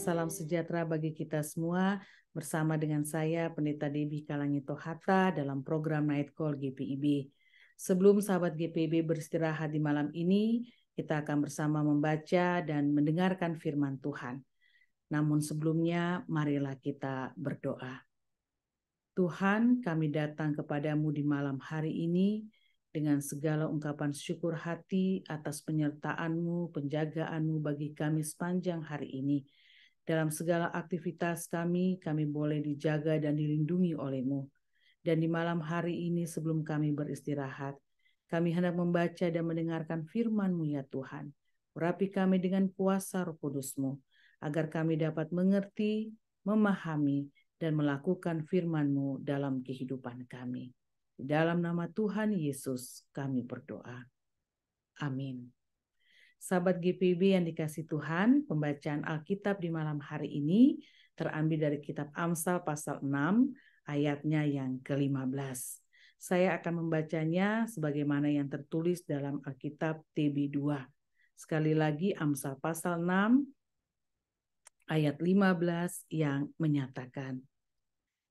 salam sejahtera bagi kita semua. Bersama dengan saya, Pendeta Debbie Kalangito Hatta dalam program Night Call GPIB. Sebelum sahabat GPIB beristirahat di malam ini, kita akan bersama membaca dan mendengarkan firman Tuhan. Namun sebelumnya, marilah kita berdoa. Tuhan, kami datang kepadamu di malam hari ini dengan segala ungkapan syukur hati atas penyertaan-Mu, penjagaan-Mu bagi kami sepanjang hari ini. Dalam segala aktivitas kami boleh dijaga dan dilindungi oleh-Mu. Dan di malam hari ini sebelum kami beristirahat, kami hendak membaca dan mendengarkan firman-Mu ya Tuhan. Urapi kami dengan kuasa Roh Kudus-Mu, agar kami dapat mengerti, memahami, dan melakukan firman-Mu dalam kehidupan kami. Di dalam nama Tuhan Yesus kami berdoa. Amin. Sahabat GPIB yang dikasih Tuhan, pembacaan Alkitab di malam hari ini terambil dari kitab Amsal pasal 6 ayatnya yang ke-15. Saya akan membacanya sebagaimana yang tertulis dalam Alkitab TB2. Sekali lagi Amsal pasal 6 ayat 15 yang menyatakan,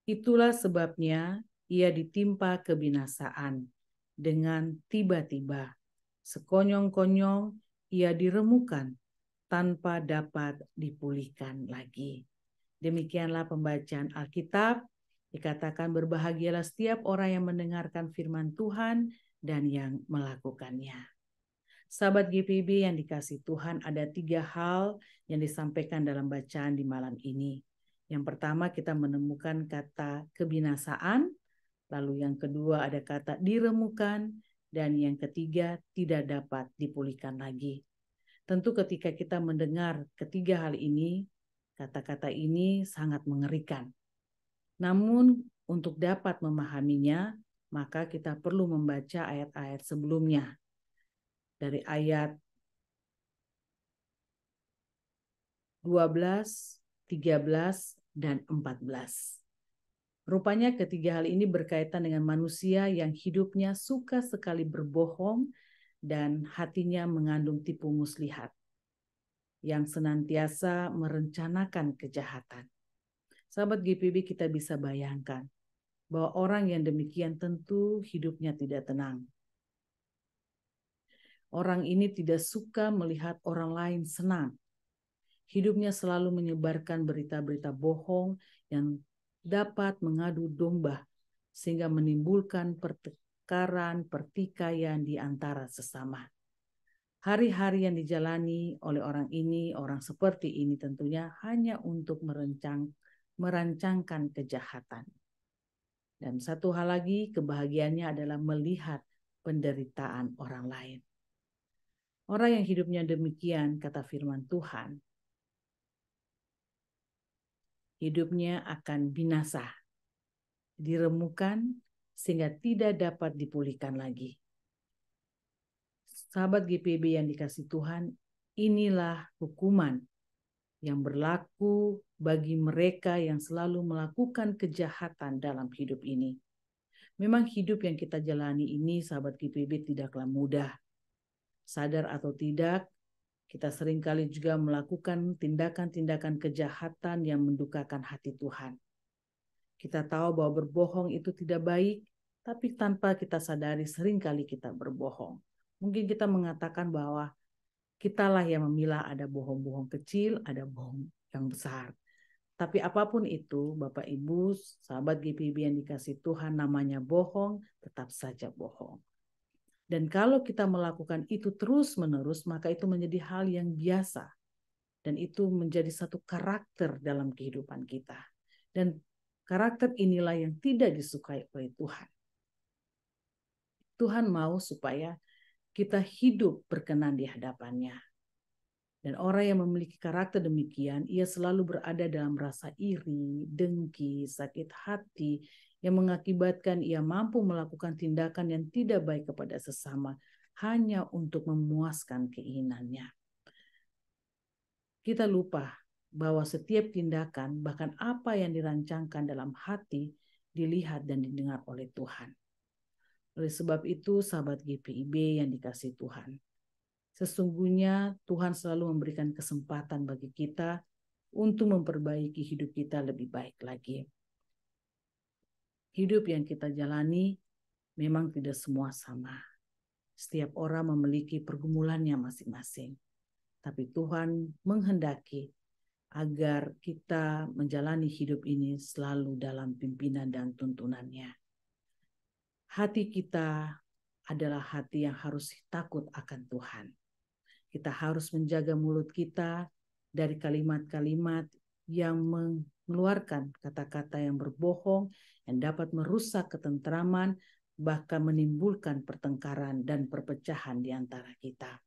itulah sebabnya ia ditimpa kebinasaan dengan tiba-tiba. Sekonyong-konyong ia diremukan tanpa dapat dipulihkan lagi. Demikianlah pembacaan Alkitab. Dikatakan berbahagialah setiap orang yang mendengarkan firman Tuhan dan yang melakukannya. Sahabat GPIB yang dikasih Tuhan, ada 3 hal yang disampaikan dalam bacaan di malam ini. Yang pertama kita menemukan kata kebinasaan, lalu yang kedua ada kata diremukan, dan yang ketiga tidak dapat dipulihkan lagi. Tentu ketika kita mendengar ketiga hal ini, kata-kata ini sangat mengerikan. Namun untuk dapat memahaminya, maka kita perlu membaca ayat-ayat sebelumnya. Dari ayat 12, 13, dan 14. Rupanya ketiga hal ini berkaitan dengan manusia yang hidupnya suka sekali berbohong dan hatinya mengandung tipu muslihat, yang senantiasa merencanakan kejahatan. Sahabat GPIB, kita bisa bayangkan bahwa orang yang demikian tentu hidupnya tidak tenang. Orang ini tidak suka melihat orang lain senang. Hidupnya selalu menyebarkan berita-berita bohong yang dapat mengadu domba sehingga menimbulkan pertengkaran, pertikaian di antara sesama. Hari-hari yang dijalani oleh orang ini, orang seperti ini tentunya hanya untuk merancangkan kejahatan. Dan satu hal lagi, kebahagiaannya adalah melihat penderitaan orang lain. Orang yang hidupnya demikian, kata firman Tuhan, hidupnya akan binasa, diremukan sehingga tidak dapat dipulihkan lagi. Sahabat GPIB yang dikasih Tuhan, inilah hukuman yang berlaku bagi mereka yang selalu melakukan kejahatan dalam hidup ini. Memang hidup yang kita jalani ini, sahabat GPIB, tidaklah mudah. Sadar atau tidak, kita seringkali juga melakukan tindakan-tindakan kejahatan yang mendukakan hati Tuhan. Kita tahu bahwa berbohong itu tidak baik, tapi tanpa kita sadari seringkali kita berbohong. Mungkin kita mengatakan bahwa kitalah yang memilah, ada bohong-bohong kecil, ada bohong yang besar. Tapi apapun itu, Bapak Ibu, sahabat GPIB yang dikasih Tuhan, namanya bohong, tetap saja bohong. Dan kalau kita melakukan itu terus-menerus, maka itu menjadi hal yang biasa. Dan itu menjadi satu karakter dalam kehidupan kita. Dan karakter inilah yang tidak disukai oleh Tuhan. Tuhan mau supaya kita hidup berkenan di hadapannya. Dan orang yang memiliki karakter demikian, ia selalu berada dalam rasa iri, dengki, sakit hati, yang mengakibatkan ia mampu melakukan tindakan yang tidak baik kepada sesama hanya untuk memuaskan keinginannya. Kita lupa bahwa setiap tindakan, bahkan apa yang dirancangkan dalam hati, dilihat dan didengar oleh Tuhan. Oleh sebab itu, sahabat GPIB yang dikasih Tuhan, sesungguhnya Tuhan selalu memberikan kesempatan bagi kita untuk memperbaiki hidup kita lebih baik lagi. Hidup yang kita jalani memang tidak semua sama. Setiap orang memiliki pergumulannya masing-masing. Tapi Tuhan menghendaki agar kita menjalani hidup ini selalu dalam pimpinan dan tuntunannya. Hati kita adalah hati yang harus takut akan Tuhan. Kita harus menjaga mulut kita dari kalimat-kalimat yang mengeluarkan kata-kata yang berbohong, yang dapat merusak ketentraman, bahkan menimbulkan pertengkaran dan perpecahan di antara kita.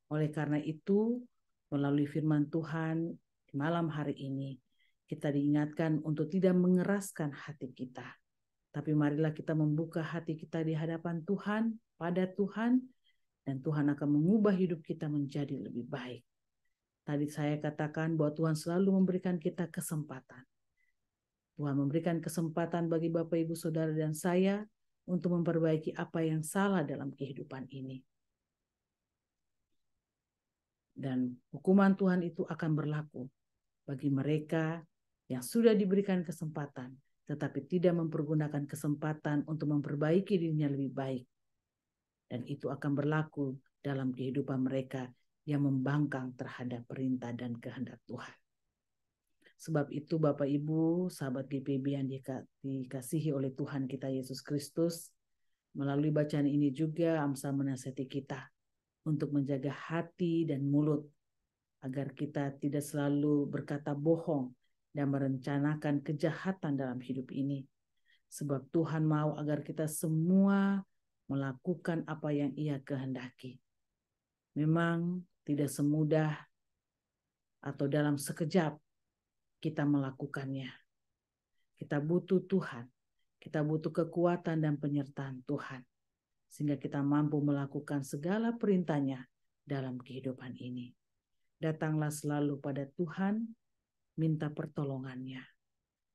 Oleh karena itu, melalui firman Tuhan di malam hari ini, kita diingatkan untuk tidak mengeraskan hati kita. Tapi marilah kita membuka hati kita di hadapan Tuhan, pada Tuhan, dan Tuhan akan mengubah hidup kita menjadi lebih baik. Tadi saya katakan bahwa Tuhan selalu memberikan kita kesempatan. Tuhan memberikan kesempatan bagi Bapak, Ibu, Saudara, dan saya untuk memperbaiki apa yang salah dalam kehidupan ini. Dan hukuman Tuhan itu akan berlaku bagi mereka yang sudah diberikan kesempatan, tetapi tidak mempergunakan kesempatan untuk memperbaiki dirinya lebih baik. Dan itu akan berlaku dalam kehidupan mereka yang membangkang terhadap perintah dan kehendak Tuhan. Sebab itu Bapak Ibu, sahabat GPIB yang dikasihi oleh Tuhan kita Yesus Kristus, melalui bacaan ini juga Amsal menasihati kita untuk menjaga hati dan mulut, agar kita tidak selalu berkata bohong dan merencanakan kejahatan dalam hidup ini. Sebab Tuhan mau agar kita semua melakukan apa yang Ia kehendaki. Memang tidak semudah atau dalam sekejap kita melakukannya. Kita butuh Tuhan, kita butuh kekuatan dan penyertaan Tuhan, sehingga kita mampu melakukan segala perintah-Nya dalam kehidupan ini. Datanglah selalu pada Tuhan, minta pertolongannya.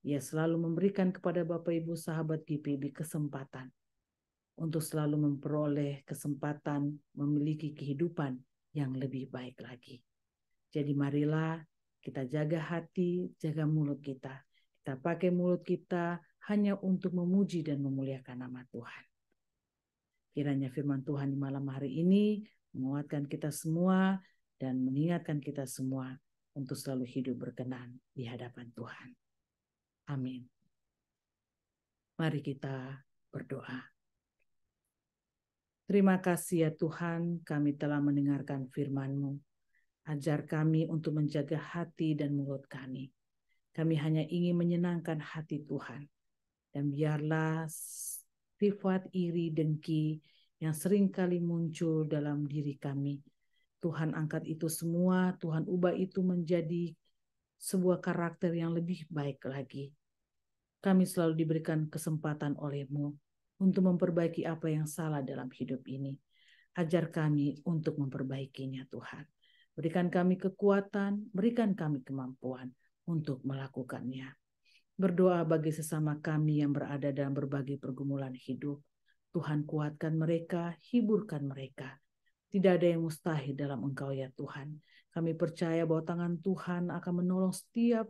Ia selalu memberikan kepada Bapak Ibu sahabat GPIB kesempatan untuk selalu memperoleh kesempatan memiliki kehidupan yang lebih baik lagi. Jadi marilah kita jaga hati, jaga mulut kita. Kita pakai mulut kita hanya untuk memuji dan memuliakan nama Tuhan. Kiranya firman Tuhan di malam hari ini menguatkan kita semua dan mengingatkan kita semua untuk selalu hidup berkenan di hadapan Tuhan. Amin. Mari kita berdoa. Terima kasih ya Tuhan, kami telah mendengarkan firman-Mu. Ajar kami untuk menjaga hati dan mulut kami. Kami hanya ingin menyenangkan hati Tuhan. Dan biarlah sifat iri dengki yang seringkali muncul dalam diri kami, Tuhan angkat itu semua, Tuhan ubah itu menjadi sebuah karakter yang lebih baik lagi. Kami selalu diberikan kesempatan oleh-Mu untuk memperbaiki apa yang salah dalam hidup ini. Ajar kami untuk memperbaikinya Tuhan. Berikan kami kekuatan, berikan kami kemampuan untuk melakukannya. Berdoa bagi sesama kami yang berada dalam berbagai pergumulan hidup. Tuhan kuatkan mereka, hiburkan mereka. Tidak ada yang mustahil dalam Engkau ya Tuhan. Kami percaya bahwa tangan Tuhan akan menolong setiap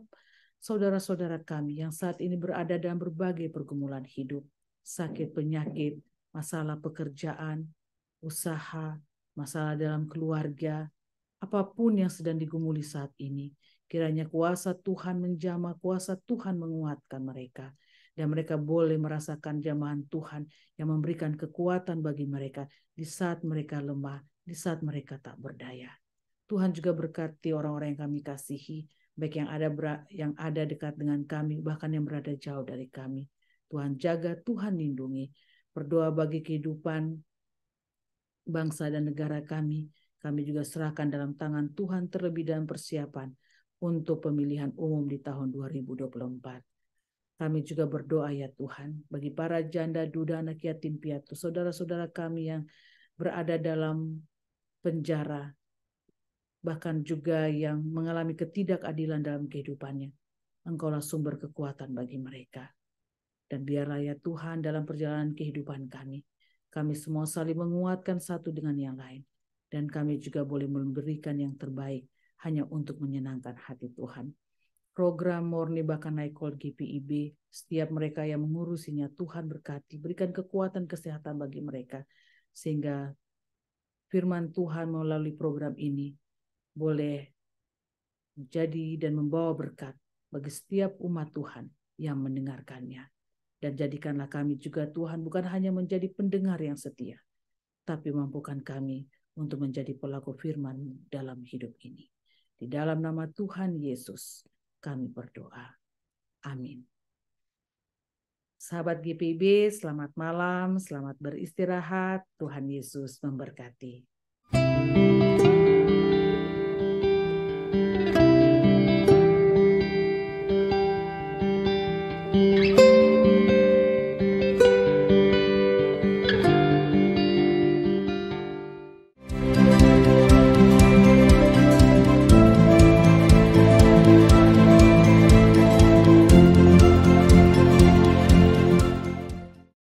saudara-saudara kami yang saat ini berada dalam berbagai pergumulan hidup. Sakit, penyakit, masalah pekerjaan, usaha, masalah dalam keluarga, apapun yang sedang digumuli saat ini. Kiranya kuasa Tuhan menjamah, kuasa Tuhan menguatkan mereka. Dan mereka boleh merasakan jamahan Tuhan yang memberikan kekuatan bagi mereka di saat mereka lemah, di saat mereka tak berdaya. Tuhan juga berkati orang-orang yang kami kasihi, baik yang ada dekat dengan kami, bahkan yang berada jauh dari kami. Tuhan jaga, Tuhan lindungi. Berdoa bagi kehidupan bangsa dan negara kami. Kami juga serahkan dalam tangan Tuhan terlebih dalam persiapan untuk pemilihan umum di tahun 2024. Kami juga berdoa ya Tuhan, bagi para janda, duda, anak yatim piatu, saudara-saudara kami yang berada dalam penjara, bahkan juga yang mengalami ketidakadilan dalam kehidupannya. Engkaulah sumber kekuatan bagi mereka. Dan biarlah ya Tuhan dalam perjalanan kehidupan kami semua saling menguatkan satu dengan yang lain. Dan kami juga boleh memberikan yang terbaik hanya untuk menyenangkan hati Tuhan. program Murni Bahkan Night Call GPIB, setiap mereka yang mengurusinya, Tuhan berkati, berikan kekuatan kesehatan bagi mereka, sehingga firman Tuhan melalui program ini boleh menjadi dan membawa berkat bagi setiap umat Tuhan yang mendengarkannya. Dan jadikanlah kami juga Tuhan bukan hanya menjadi pendengar yang setia, tapi mampukan kami untuk menjadi pelaku firman dalam hidup ini. Di dalam nama Tuhan Yesus kami berdoa. Amin. Sahabat GPIB, selamat malam, selamat beristirahat. Tuhan Yesus memberkati.